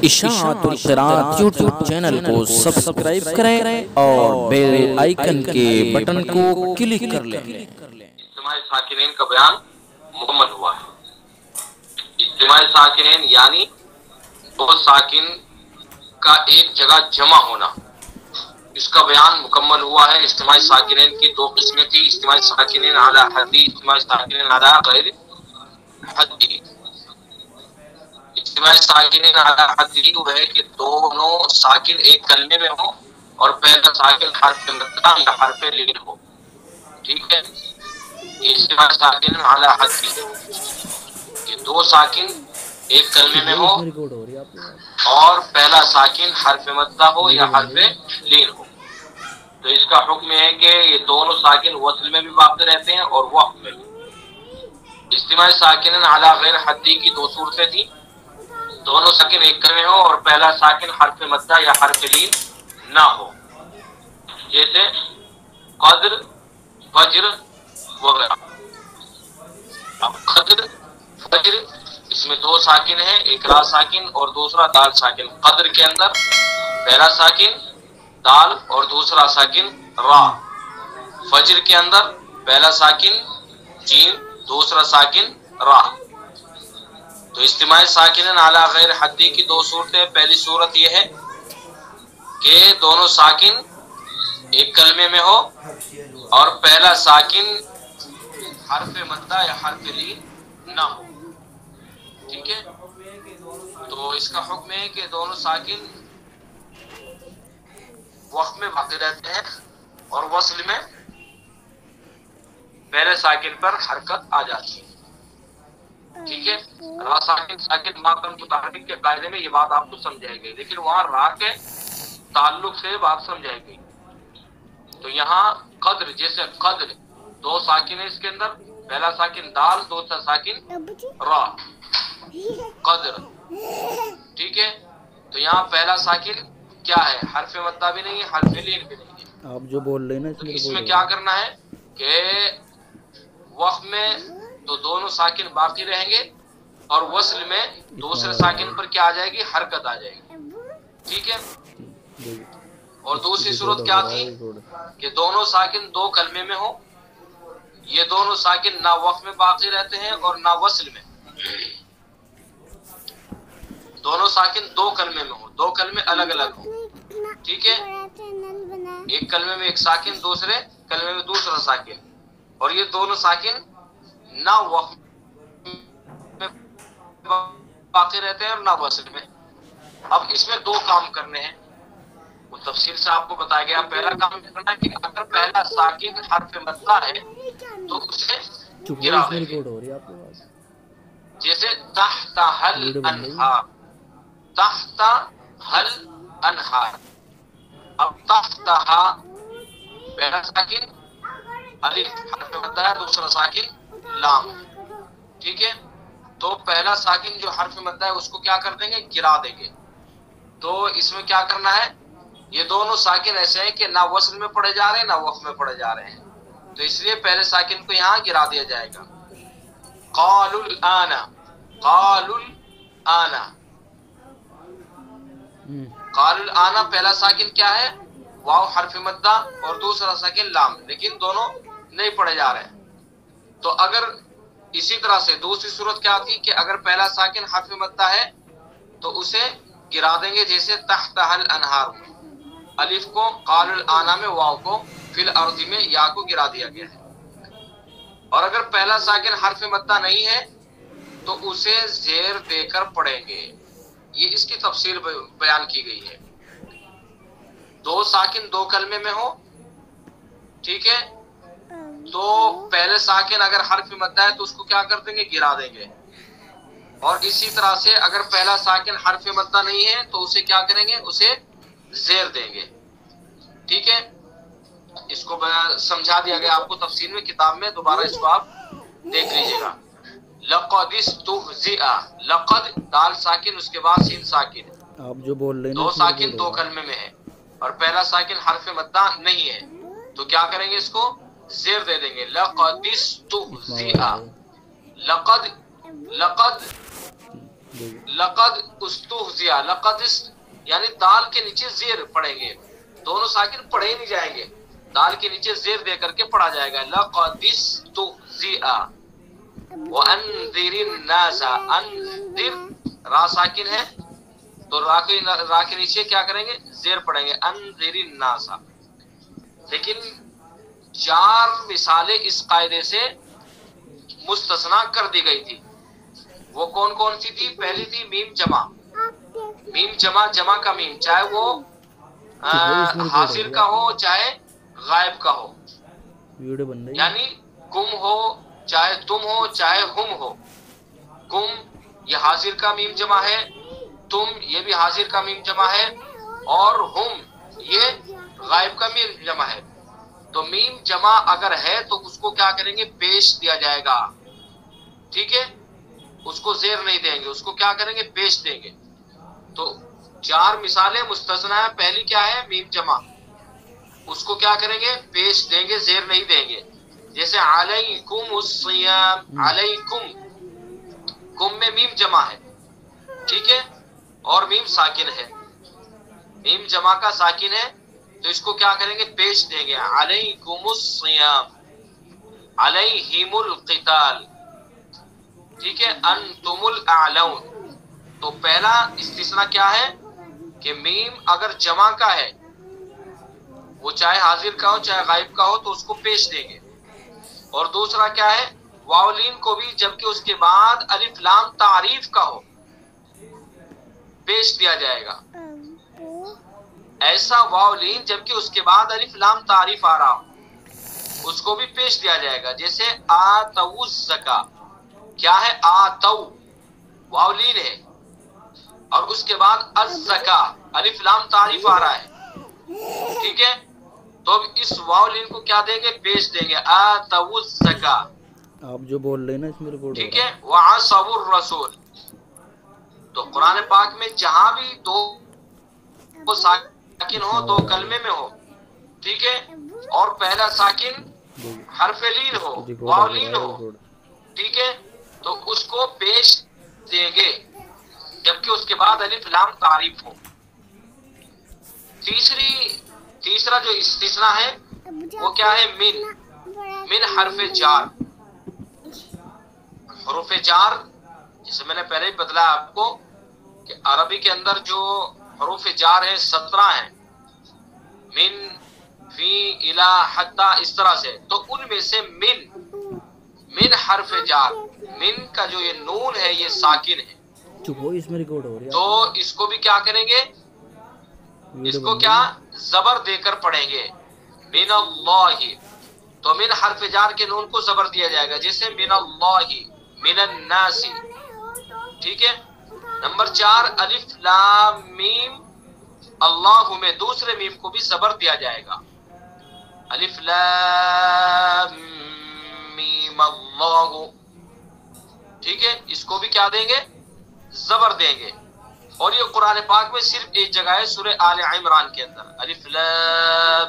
इशाअतुल क़िराअत YouTube channel को subscribe करें और बेल आइकन के बटन को क्लिक कर लें। इज्तिमाई साकिनीन का बयान मुकम्मल हुआ है। इज्तिमाई साकिनीन यानी दो साकिन का एक जगह जमा होना, इसका बयान मुकम्मल हुआ है। इज्तिमाई साकिनीन की दो किस्में थी, इज्तिमाई साकिनीन अला हद्दी, इज्तिमाई साकिनीन अला गैर हद्दी। इज्तिमाई साकिनीन अला हद्दी वो है कि दोनों साकिन एक कलमे में हो और पहला साकिन हर्फ मद्दा या हर्फ लीन हो। ठीक है, इज्तिमाई साकिनीन अला हद्दी कि दो साकिन एक कलमे में हो और पहला साकिन हर्फ मद्दा हो या हर्फ लीन हो। तो इसका हुक्म है कि ये दोनों साकिन वस्ल में भी बाक़ी रहते हैं और वक़्फ़ में भी। इज्तिमाई साकिनीन अला गैर हद्दी की दो सूरतें थी, दोनों साकिन एक कलमे हो और पहला साकिन हर्फ मद्दा या हर्फ लीन ना हो, जैसे क़द्र, फज्र वगैरह। अब क़द्र, फज्र इसमें दो साकिन है, एक रा साकिन और दूसरा दाल साकिन। क़द्र के अंदर पहला साकिन दाल और दूसरा साकिन रा। फज्र के अंदर पहला साकिन जीम, दूसरा साकिन रा। तो इज्तिमाई साकिनीन अला गैर हद्दी की दो सूरतें, पहली सूरत यह है कि दोनों साकिन एक कलमे में हो और पहला साकिन हर्फ मद्दा या हर्फ लीन ना हो। ठीक है, तो इसका हुक्म है कि दोनों साकिन वक़्फ़ में बाक़ी रहते हैं और वस्ल में पहले साकिन पर हरकत आ जाती है। ठीक है, रा साकिन साकिन माकन मुताबिक के कायदे में ये बात आपको समझाई गई, लेकिन वहां रा के ताल्लुक से बात समझाई गई। तो यहाँ क़द्र, जैसे क़द्र दो साकिन है, इसके अंदर पहला साकिन दाल, दूसरा साकिन रा, क़द्र। ठीक है, तो यहाँ पहला साकिन क्या है, हर्फ मद्दा भी नहीं है, हर्फ लीन भी नहीं है। आप जो बोल रहे हैं ना, तो इसमें क्या करना है कि वक़्फ़ में तो दोनों साकिन बाकी रहेंगे और वस्ल में दूसरे साकिन पर क्या आ जाएगी, हरकत आ जाएगी। ठीक है, और दूसरी सूरत क्या थी कि दोनों साकिन दो कलमे में हो, ये दोनों साकिन ना वक़्फ़ में बाकी रहते हैं और ना वस्ल में। दोनों साकिन दो कलमे में हो, दो कलमे अलग अलग हो। ठीक है, एक कलमे में एक साकिन, दूसरे कलमे में दूसरा साकिन, और ये दोनों साकिन ना वक़्फ़ में बाकी रहते हैं और ना वस्ल में। अब इसमें दो काम करने हैं, वो तफसील से आपको बताया गया। पहला काम करना है कि अगर पहला साकिन हर्फ मद्दा है तो उसे गिरा देंगे, जैसे तहता हल अनहार, तहता हल अनहार। अब तहता पहला साकिन अलिफ हर्फ मद्दा है, दूसरा साकिन लाम। ठीक है, तो पहला साकिन जो हर्फ मद्दा है उसको क्या कर देंगे, गिरा देंगे। तो इसमें क्या करना है, ये दोनों साकिन ऐसे हैं कि ना वस्ल में पढ़े जा रहे हैं ना वक़्फ़ में पढ़े जा रहे हैं, तो इसलिए पहले साकिन को यहाँ गिरा दिया जाएगा। क़ालुल आना, क़ालुल आना, क़ालुल आना पहला साकिन क्या है, वाव हर्फ मद्दा और दूसरा साकिन लाम, लेकिन दोनों नहीं पढ़े जा रहे हैं। तो अगर इसी तरह से दूसरी सूरत क्या थी कि अगर पहला साकिन हर्फ मद्दा है तो उसे गिरा देंगे, जैसे तहता हल अनहार, अलिफ को क़ालुल आना में, वाव को फिल अर्ज़ी में या को गिरा दिया गया है। और अगर पहला साकिन हर्फ मद्दा नहीं है तो उसे ज़ेर देकर पढ़ेंगे। ये इसकी तफसील बयान की गई है। दो साकिन दो कलमे में हो, ठीक है, तो पहले साकिन अगर हर्फ मद्दा है तो उसको क्या कर देंगे, गिरा देंगे। और इसी तरह से अगर पहला साकिन हर्फ मद्दा नहीं है तो उसे क्या करेंगे, उसे ज़ेर देंगे। ठीक है, इसको समझा दिया गया आपको तफसील में, किताब में, दोबारा इसको आप देख लीजिएगा। लक़द इस्तुहज़िअ, लक़द दाल साकिन उसके बाद सीन साकिन, आप जो बोल रहे हैं दो साकिन दो कलमे में है और पहला साकिन हर्फ मद्दा नहीं है, तो क्या करेंगे, इसको ज़ेर दे देंगे। लक़द इस्तुहज़िअ, लक़द, लक़द लक़द उस्तुहज़िया, लक़द यानी दाल के नीचे ज़ेर पढ़ेंगे, दोनों साकिन पढ़े ही नहीं जाएंगे, दाल के नीचे ज़ेर दे करके पढ़ा जाएगा। लक़द उस्तुहज़िया व अंज़िरिन नासा, अंज़िर रा साकिन है तो रा के नीचे क्या करेंगे, ज़ेर पढ़ेंगे, अंज़िरिन नासा। लेकिन 4 मिसालें इस कायदे से मुस्तस्ना कर दी गई थी। वो कौन कौन सी थी? पहली थी मीम जमा, मीम जमा, जमा का मीम, चाहे वो हाजिर का हो चाहे गायब का हो, वीडियो बन रही है, यानी कुम हो चाहे तुम हो चाहे हम हो। कुम ये हाजिर का मीम जमा है, तुम ये भी हाजिर का मीम जमा है, और हम ये गायब का मीम जमा है। तो मीम जमा अगर है तो उसको क्या करेंगे, पेश दिया जाएगा, ठीक है, उसको ज़ेर नहीं देंगे, उसको क्या करेंगे, पेश देंगे। तो 4 मिसालें मुस्तस्ना है। पहली क्या है, मीम जमा, उसको क्या करेंगे, पेश देंगे, ज़ेर नहीं देंगे। जैसे अलैकुमुस्सियाम, अलैकुम, कुम में मीम जमा है, ठीक है, और मीम साकिन है, मीम जमा का साकिन है, तो इसको क्या करेंगे, पेश देंगे, अलैकुमुस्सियाम, अलैहिमुल क़िताल, ठीक है, अंतुमुल अअलौन। तो पहला इस्तिस्ना क्या है कि मीम अगर जमा का है, वो चाहे हाजिर का हो चाहे गायब का हो, तो उसको पेश देंगे। और दूसरा क्या है, वावलीन को भी जबकि उसके बाद अलिफ लाम तारीफ का हो, पेश दिया जाएगा। ऐसा वावलीन जबकि उसके बाद अलिफ लाम तारीफ आ रहा हो, उसको भी पेश दिया जाएगा। जैसे आतऊ ज़का, क्या है, आतऊ वावलीन है, और उसके बाद अज़्ज़का अलिफ लाम तारीफ आ रहा है, ठीक है, तो अब इस वावलीन को क्या देंगे, पेश देंगे, आतऊ ज़का। आप जो बोल रहे हैं ना इसमें रिकॉर्ड, ठीक है, वअसबुर रसूल। तो कुरान पाक में जहां भी दो साकिन हो, दो कलमे में हो, ठीक है, और पहला साकिन हर्फ लीन हो, वावलीन हो, ठीक है, तो उसको पेश देंगे जबकि उसके बाद अलिफ लाम तारीफ हो। तीसरा जो इस्तिस्ना है वो क्या है, मिन हर्फ जार, हरूफ जार, जिसे मैंने पहले ही बतलाया आपको कि अरबी के अंदर जो हरूफ जार है 17 है, मिन, फी, इला, हत्ता, इस तरह से। तो उनमें से मिन हर्फ जार, मिन का जो ये नून है ये साकिन है, चुप हो, इसमें रिकॉर्ड हो रही है। तो इसको भी क्या करेंगे, इसको क्या जबर देकर पढ़ेंगे, मिनल्लाहि। तो मिन हर्फ जार के नून को जबर दिया जाएगा, जैसे मिनल्लाहि, मिनन्नासी, ठीक है। नंबर 4 अलिफ लाम मीम अल्लाहु में दूसरे मीम को भी जबर दिया जाएगा, अलिफ लाम मीम अल्लाहु, ठीक है, इसको भी क्या देंगे, जबर देंगे। और ये कुरान पाक में सिर्फ एक जगह है, सूरह आले इमरान के अंदर, अलिफ लाम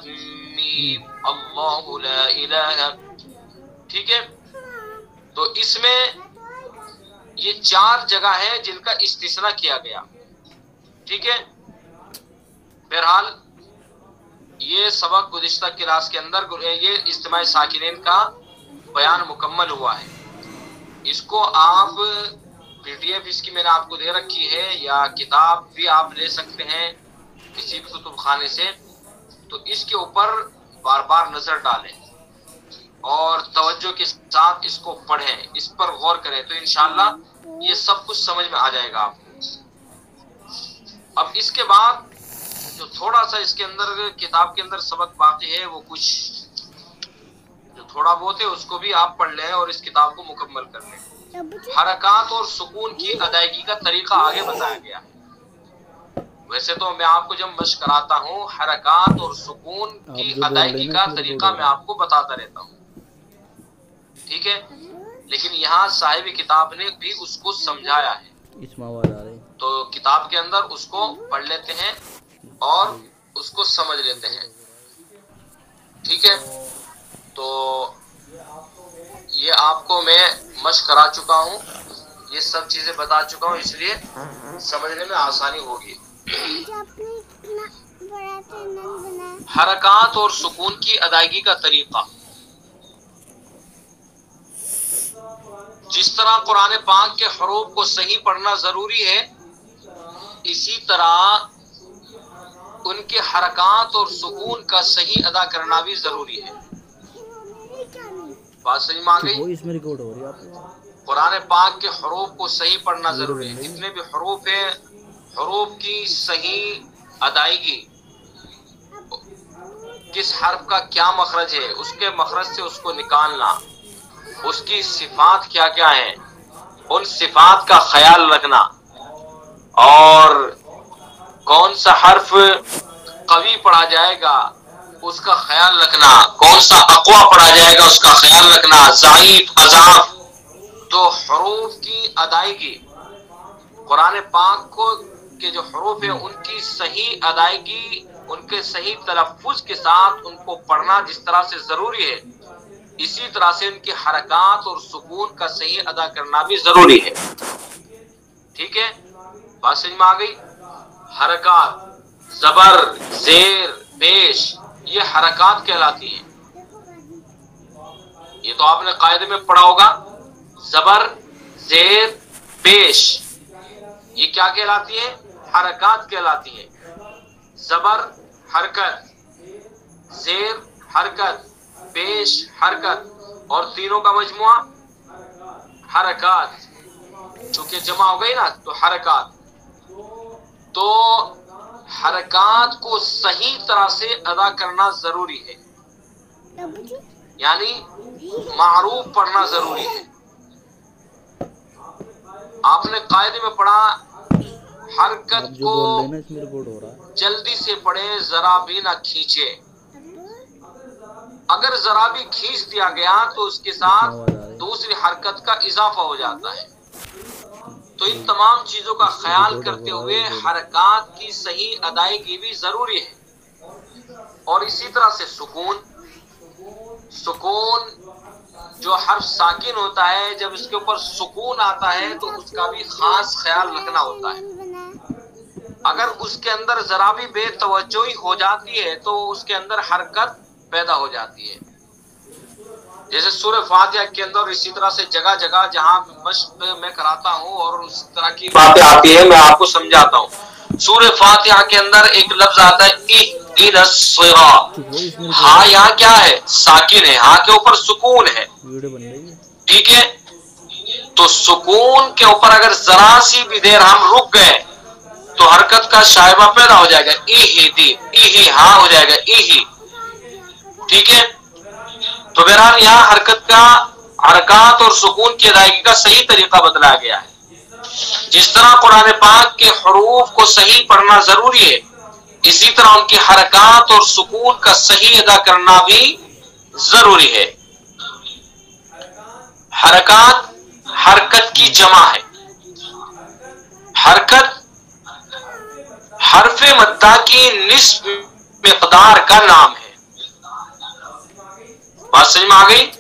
मीम अल्लाहु ला इलाहा, ठीक है। तो इसमें ये 4 जगह है जिनका इस्तिस्ना किया गया, ठीक है। बहरहाल ये सबक गुज़िश्ता क्लास के अंदर ये इज्तिमाई साकिनीन का बयान मुकम्मल हुआ है। इसको आप पीडीएफ इसकी मैंने आपको दे रखी है, या किताब भी आप ले सकते हैं किसी भी कुतुब खाने से। तो इसके ऊपर बार बार नजर डालें और तवज्जो के साथ इसको पढ़ें, इस पर गौर करें, तो इंशाअल्लाह ये सब कुछ समझ में आ जाएगा आपको। अब इसके बाद जो थोड़ा सा इसके अंदर किताब के अंदर सबक बाकी है, वो कुछ जो थोड़ा बहुत है उसको भी आप पढ़ लें और इस किताब को मुकम्मल कर लें। हरकत और सुकून की अदायगी का तरीका आगे बताया गया है। वैसे तो मैं आपको जब मश्क कराता हूँ हरकत और सुकून की अदायगी का तरीका मैं आपको बताता रहता हूँ, ठीक है, लेकिन यहाँ साहिब किताब ने भी उसको समझाया है, तो किताब के अंदर उसको पढ़ लेते हैं और उसको समझ लेते हैं, ठीक है। तो ये आपको मैं मश्क करा चुका हूँ, ये सब चीजें बता चुका हूँ, इसलिए समझने में आसानी होगी। हरकत और सुकून की अदायगी का तरीका, जिस तरह कुरान पाक के हरूफ को सही पढ़ना जरूरी है, इसी तरह उनके हरकत और सुकून का सही अदा करना भी जरूरी है। बात समझ में आ गई? इसमें रिकॉर्ड हो रही है आपको। कुरान पाक के हरूफ को सही पढ़ना जरूरी है। जितने भी हरूफ है, हरूफ की सही अदायगी, किस हर्फ का क्या मखरज है, उसके मखरज से उसको निकालना, उसकी सिफात क्या क्या है, उन सिफात का ख्याल रखना, और कौन सा हर्फ कवी पढ़ा जाएगा उसका ख्याल रखना, कौन सा अक़वा पढ़ा जाएगा उसका ख्याल रखना, ज़ाइफ अज़ाफ। तो हरूफ की अदायगी, कुरान पाक को के जो हरूफ है उनकी सही अदायगी, उनके सही तलफ़्फ़ुज़ के साथ उनको पढ़ना जिस तरह से जरूरी है, इसी तरह से उनकी हरकत और सुकून का सही अदा करना भी जरूरी है। ठीक है, बात समझ में आ गई? हरकत, जबर, जेर, पेश, ये हरकत कहलाती है। ये तो आपने कायदे में पढ़ा होगा, जबर, जेर, पेश, ये क्या कहलाती है? हरकत कहलाती है। जबर हरकत, जेर हरकत, पेश हरकत, और तीनों का मजमुआ हरकत। चूंकि जमा हो गई ना तो हरकत। तो हरकत को सही तरह से अदा करना जरूरी है, यानी मारूफ पढ़ना जरूरी है। आपने कायदे में पढ़ा, हरकत को जल्दी से पढ़े, जरा भी ना खींचे। अगर जरा भी खींच दिया गया तो उसके साथ दूसरी हरकत का इजाफा हो जाता है। तो इन तमाम चीजों का ख्याल करते हुए हरकत की सही अदायगी भी जरूरी है। और इसी तरह से सुकून, सुकून जो हर्फ साकिन होता है, जब इसके ऊपर सुकून आता है तो उसका भी खास ख्याल रखना होता है। अगर उसके अंदर जरा भी बेतवज्जोही हो जाती है तो उसके अंदर हरकत पैदा हो जाती है। जैसे सूरह फातिहा के अंदर, इसी तरह से जगह जगह जहां मश्क में कराता हूँ और उस तरह की बातें आती है, मैं आपको समझाता हूँ। सूरह फातिहा के अंदर एक लफ्ज आता है इहदिनस सिरात। हाँ यहाँ क्या है? साकिन है, हाँ के ऊपर सुकून है। ठीक है, तो सुकून के ऊपर अगर जरा सी भी देर हम रुक गए तो हरकत का शायबा पैदा हो जाएगा। इही, इही हाँ हो जाएगा, इही। ठीक है, तो बहरहाल यहाँ हरकत और सुकून की अदायगी का सही तरीका बतलाया गया है। जिस तरह कुरान पाक के हरूफ को सही पढ़ना जरूरी है, इसी तरह उनकी हरकत और सुकून का सही अदा करना भी जरूरी है। हरकत, हरकत की जमा है। हरकत हरफे मद्दा की निस्फ मिक़दार का नाम है। बात समझ में आ गई?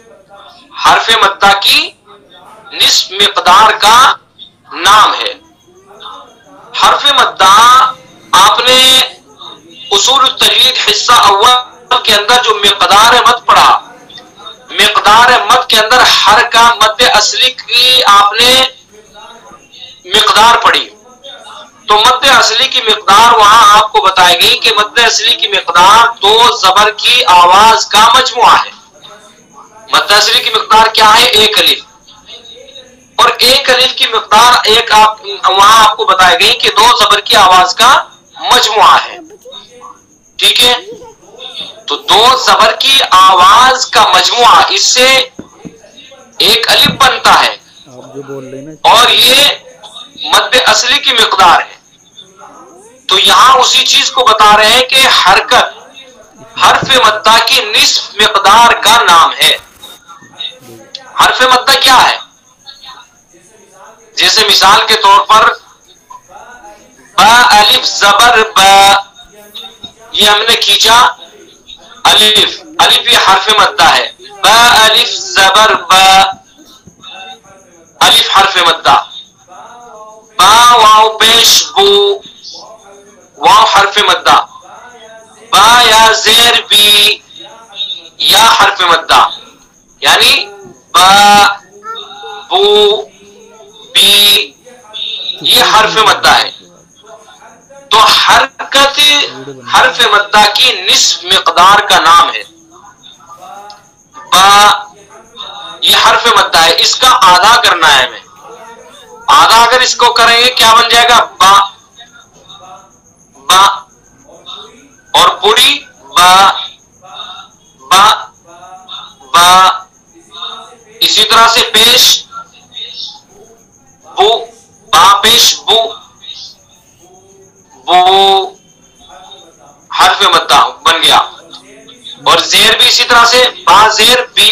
हरफे मद्दा की निस्फ मिक़दार का नाम है। हरफे मद्दा आपने उसूल तजवीद हिस्सा अव्वल के अंदर जो मिक़दार मद पढ़ा, मिक़दार मद के अंदर हर का मद असली की आपने मिक़दार पढ़ी। तो मद असली की मिक़दार वहां आपको बताई गई कि मद असली की मिक़दार दो जबर की आवाज का मजमुआ है। मद असली की मिक़दार क्या है? एक अलिफ। और एक अलिफ की मिक़दार एक वहां आपको बताई गई कि दो जबर की आवाज का मजमुआ है। ठीक है, तो दो जबर की आवाज का मजमुआ, इससे एक अलिफ बनता है आप जो बोल रहे हैं, और ये मद असली की मिक़दार है। तो यहां उसी चीज को बता रहे हैं कि हरकत हरफे मद्दा की निस्फ मिक़दार का नाम है। हरफे मद्दा क्या है? जैसे मिसाल के तौर पर बा अलिफ जबर बा, ये हमने खींचा अलिफ, अलिफ ये हरफे मद्दा है। बा अलिफ जबर बा, अलिफ हरफे मद्दा। बा वाव पेश बू, वाव हरफ मद्दा, बा या जेर बी, या हरफ मद्दा, यानी बा बू बी, ये हरफ मद्दा है। तो हरकत हरफ मद्दा की निस्फ मिकदार का नाम है। बा ये हरफ मद्दा है, इसका आधा करना है हमें। आधा अगर इसको करेंगे क्या बन जाएगा? बा, बा, और पूरी बा, बा, बा। इसी तरह से पेश बू, बा पेश बू, बू हरफ मद्दा बन गया। और जेर भी इसी तरह से, बा जेर बी,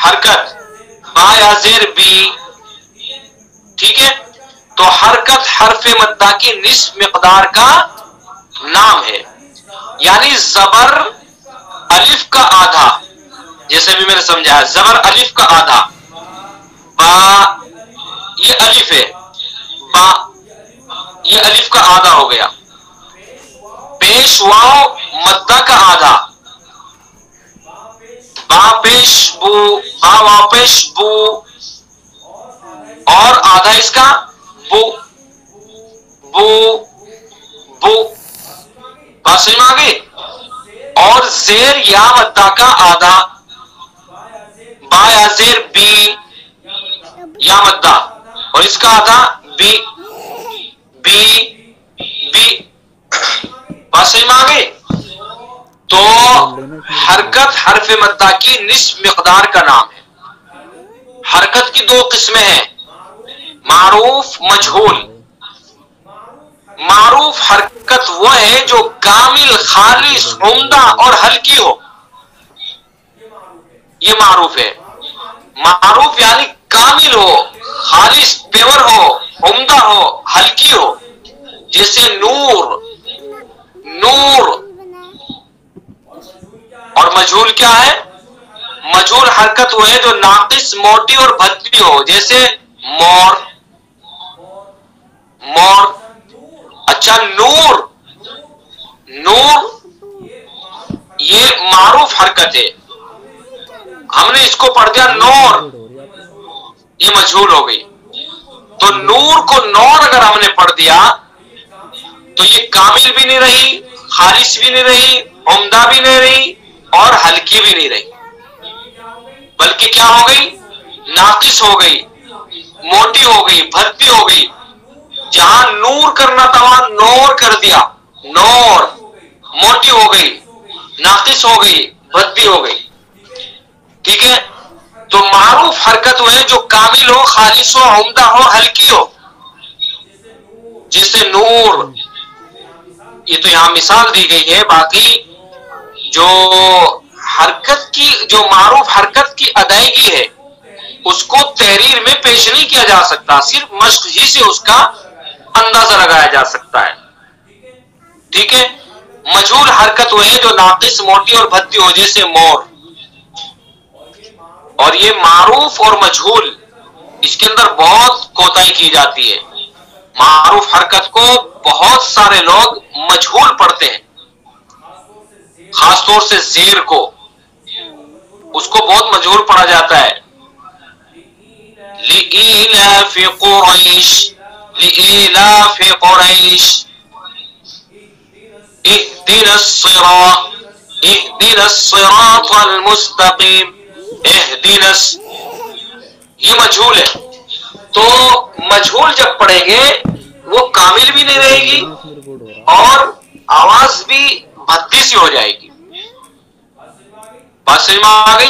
हरकत बा या जेर बी, ठीक है। तो हरकत हरफ मद्दा की निस्फ मिकदार का नाम है, यानी जबर अलिफ का आधा, जैसे भी मैंने समझाया, जबर अलिफ का आधा। बा ये अलिफ है, बा ये अलिफ का आधा हो गया। पेश वाव मद्दा का आधा, बा पेश बू, बा वाव पेश बू, और आधा इसका बू, बू, बू। बात समझ में आ गई? और जेर या मद्दा का आधा, बा या जेर बी, या मद्दा, और इसका आधा बी, बी, बी। बात समझ में आ गई? तो हरकत हरफ मद्दा की निस्फ मिकदार का नाम है। हरकत की दो किस्में हैं, मारूफ मजहूल। मारूफ हरकत वो है जो कामिल, खालिस, उम्दा और हल्की हो, ये मारूफ है। मारूफ यानी कामिल हो, खालिस पेवर हो, उम्दा हो, हल्की हो, जैसे नूर, नूर। और मजहूल क्या है? मजहूल हरकत वो है जो नाकिस, मोटी और भद्दी हो, जैसे मोर, मोर। अच्छा नूर, नूर ये मारूफ हरकत है, हमने इसको पढ़ दिया नूर, ये मजहूल हो गई। तो नूर को नौर अगर हमने पढ़ दिया तो ये कामिल भी नहीं रही, खालिस भी नहीं रही, उम्दा भी नहीं रही, और हल्की भी नहीं रही, बल्कि क्या हो गई? नाकिस हो गई, मोटी हो गई, भद्दी हो गई। जहां नूर करना था वहां नौर कर दिया, नौर। मोटी हो गई, नाकिस हो गई, भद्दी हो गई, ठीक है। तो मारूफ हरकत वो है जो कामिल हो, खालिस हो, उम्दा हो, हल्की हो, जैसे नूर। ये तो यहां मिसाल दी गई है। बाकी जो हरकत की, जो मारूफ हरकत की अदायगी है, उसको तहरीर में पेश नहीं किया जा सकता, सिर्फ मश्क ही से उसका अंदाजा लगाया जा सकता है, ठीक है। मजहूल हरकत वो है जो नाकिस, मोटी और भद्दी हो, जैसे मोर। और ये मारूफ और मजहूल, इसके अंदर बहुत कोताही की जाती है। मारूफ हरकत को बहुत सारे लोग मजहूल पढ़ते हैं, खासतौर से जेर को, उसको बहुत मजहूल पढ़ा जाता है। लिइलाफि कुरैश, लिइलाफि कुरैश, इहदिनस सिरातल मुस्तकीम, इहदिनस, ये मजहूल है। तो मजहूल जब पढ़ेंगे वो कामिल भी नहीं रहेगी और आवाज भी भद्दी सी हो जाएगी। बात समझ में आ गई?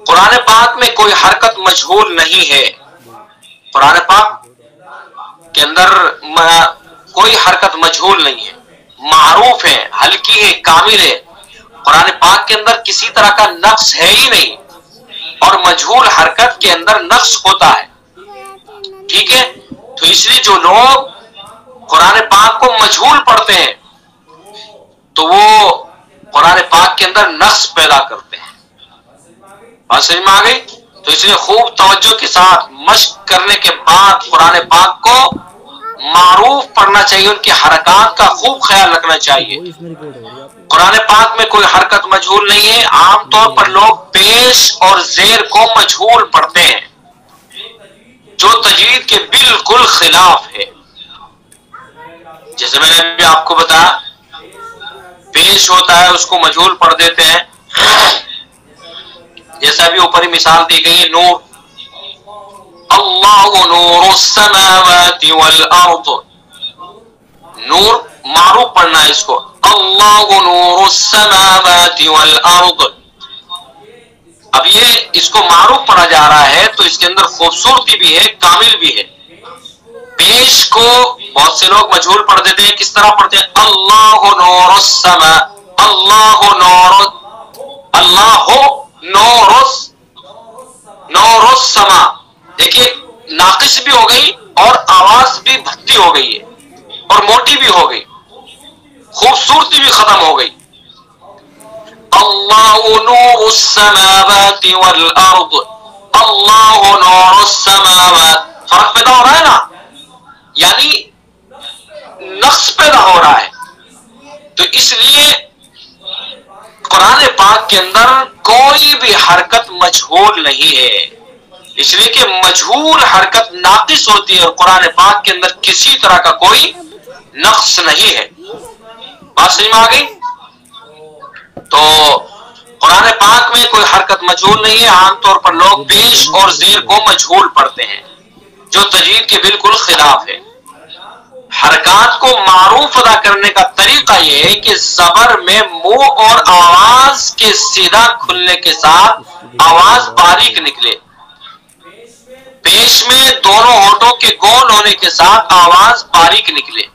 कुरान पाक में कोई हरकत मजहूल नहीं है। कुरान पाक के अंदर कोई हरकत मजहूल नहीं है, मारूफ है, हल्की है, कामिल है। कुरान पाक के अंदर किसी तरह का नक्स है ही नहीं, और मजहूल हरकत के अंदर नक्स होता है, ठीक है। तो इसलिए जो लोग कुरान पाक को मजहूल पढ़ते हैं तो वो कुरान पाक के अंदर नक्स पैदा करते हैं। बात समझ में आ गई? तो इसलिए खूब तवज्जो के साथ मश्क करने के बाद कुरान पाक को मारूफ पढ़ना चाहिए, उनकी हरकत का खूब ख्याल रखना चाहिए। कुरान पाक में कोई हरकत मजहूल नहीं है। आमतौर पर लोग पेश और जेर को मजहूल पढ़ते हैं, जो तजवीद के बिल्कुल खिलाफ है। जैसे मैंने भी आपको बताया, पेश होता है उसको मजहूल पढ़ देते हैं। जैसा भी ऊपर ही मिसाल दी गई है, नूर, अल्लाहु नूरुस समावाति वल अर्द, नूर मारूफ पढ़ना है इसको, अल्लाहु नूरुस समावाति वल अर्द। अब ये इसको मारूफ पढ़ा जा रहा है तो इसके अंदर खूबसूरती भी है, कामिल भी है। पेश को बहुत से लोग मजहूल पढ़ देते हैं। किस तरह पढ़ते हैं? अल्लाहु नूरुस समा, अल्लाहु नूरुस, अल्लाहु नूरुस, नूरुस समा। देखिए नाकिस भी हो गई और आवाज भी भद्दी हो गई है और मोटी भी हो गई, खूबसूरती भी खत्म हो गई। अल्लाहु नूरुस समावाति वल अर्द, अल्लाहु नूरुस समावात। फर्क पैदा हो रहा है ना, यानी नक्स पैदा हो रहा है। तो इसलिए कुरान पाक के अंदर कोई भी हरकत मजहूल नहीं है, इसलिए कि मजहूल हरकत नाकिस होती है और कुरान पाक के अंदर किसी तरह का कोई नक्स नहीं है। बात समझ में आ गई? तो कुरान पाक में कोई हरकत मजहूल नहीं है। आमतौर पर लोग पेश और जेर को मजहूल पढ़ते हैं, जो तजवीद के बिल्कुल खिलाफ है। हरकत को मारूफ अदा करने का तरीका यह है कि ज़बर में मुंह और आवाज के सीधा खुलने के साथ आवाज बारीक निकले। पेश में दोनों होठों के गोल होने के साथ आवाज बारीक निकले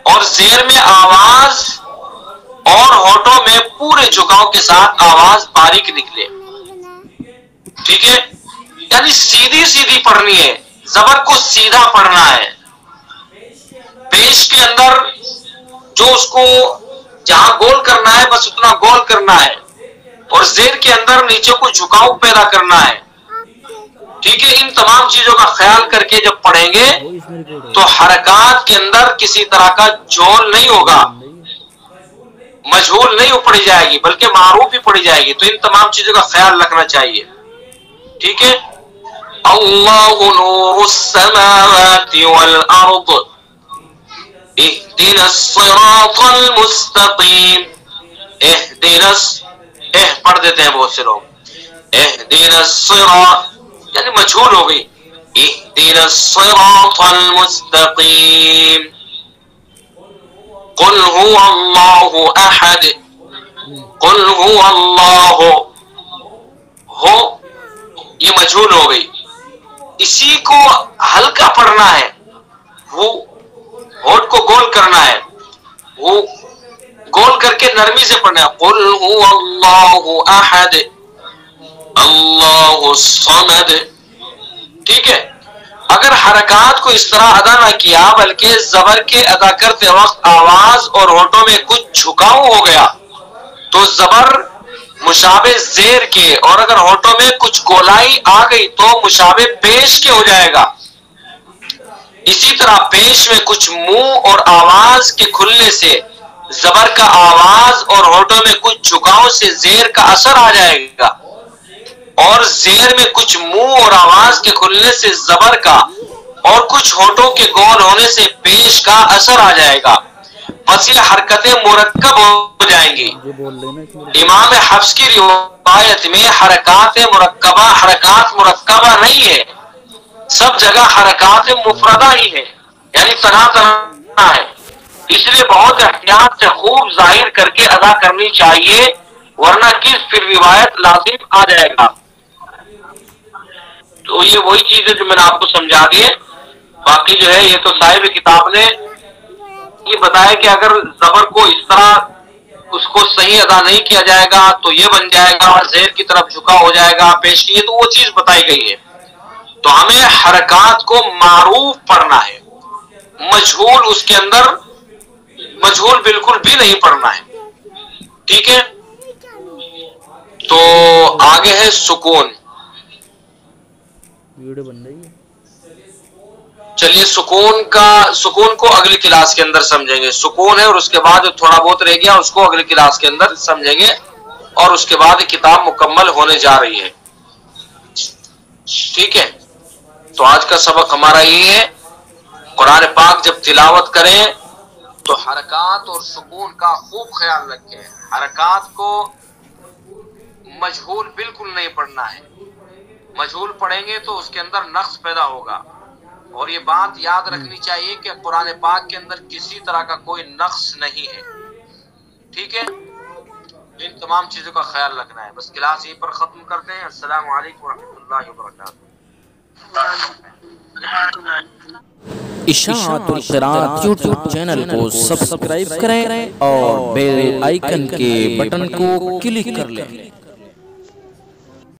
और जेर में आवाज और होठों में पूरे झुकाव के साथ आवाज बारीक निकले। ठीक है, यानी सीधी सीधी पढ़नी है, जबर को सीधा पढ़ना है। पेश के अंदर जो उसको जहां गोल करना है बस उतना गोल करना है और जेर के अंदर नीचे को झुकाव पैदा करना है। ठीक है, इन तमाम चीजों का ख्याल करके जब पढ़ेंगे तो हरकत के अंदर किसी तरह का जोल नहीं होगा, मजहूल नहीं पढ़ी जाएगी बल्कि मारूफ ही पढ़ी जाएगी। तो इन तमाम चीजों का ख्याल रखना चाहिए। ठीक है, अल्लाहु नूरुस समावाति वल अर्द इहदिनस सिरातल मुस्तकीम। इहदिनस, पढ़ देते हैं बहुत से लोग, इहदिनस सिरात यानी मजहूल हो गई। इहदिनस सिरातल मुस्तकीम, कुल हुवल्लाहु अहद, कुल हुवल्लाहु, हो ये मजहूल हो गई। इसी को हल्का पढ़ना है, वो होठ को गोल करना है, वो गोल करके नरमी से पढ़ना है। कुल हुवल्लाहु अहद अल्लाहु समद। ठीक है, अगर हरकत को इस तरह अदा ना किया बल्कि जबर के अदा करते वक्त आवाज और होठों में कुछ झुकाव हो गया तो जबर मुशाबे जेर के, और अगर होठों में कुछ गोलाई आ गई तो मुशाबे पेश के हो जाएगा। इसी तरह पेश में कुछ मुंह और आवाज के खुलने से जबर का आवाज और होठों में कुछ झुकाव से जेर का असर आ जाएगा और जेर में कुछ मुंह और आवाज के खुलने से जबर का और कुछ होठों के गोल होने से पेश का असर आ जाएगा। बस ये हरकतें मुरक्कब हो जाएंगी। इमाम हफ्स की रिवायत में हरकत मुरक्कबा नहीं है, सब जगह हरकत मुफरदा ही है, यानी तरह तरह है। इसलिए बहुत एहतियात से खूब जाहिर करके अदा करनी चाहिए, वरना किस फिर रिवायत लाजिम आ जाएगा। तो ये वही चीज है जो मैंने आपको समझा दी है। बाकी जो है ये तो साहिब किताब ने ये बताया कि अगर जबर को इस तरह उसको सही अदा नहीं किया जाएगा तो ये बन जाएगा और जेर की तरफ झुका हो जाएगा पेश की, तो वो चीज बताई गई है। तो हमें हरकत को मारूफ पढ़ना है, मजहूल उसके अंदर मजहूल बिल्कुल भी नहीं पढ़ना है। ठीक है, तो आगे है सुकून। वीडियो बन रही है। चलिए सुकून को अगली क्लास के अंदर समझेंगे। सुकून है और उसके बाद जो थोड़ा बहुत रह गया उसको अगली क्लास के अंदर समझेंगे और उसके बाद किताब मुकम्मल होने जा रही है। ठीक है, तो आज का सबक हमारा ये है, कुरान पाक जब तिलावत करें तो हरकात और सुकून का खूब ख्याल रखें। हरकात को मजहूल बिल्कुल नहीं पढ़ना है, मजहूल पढ़ेंगे तो उसके अंदर नक्स पैदा होगा। और ये बात याद रखनी चाहिए कि कुरान पाक के अंदर किसी तरह का कोई नक्स नहीं है। ठीक है, इन तमाम चीजों का ख्याल रखना है। बस क्लास यहीं पर खत्म करते हैं। अस्सलाम वालेकुम रहमतुल्लाहि व बरकातहू। इशाअतुल क़िराअत यूट्यूब चैनल को सब्सक्राइब करें और बेल आइकन के बटन को क्लिक कर लें।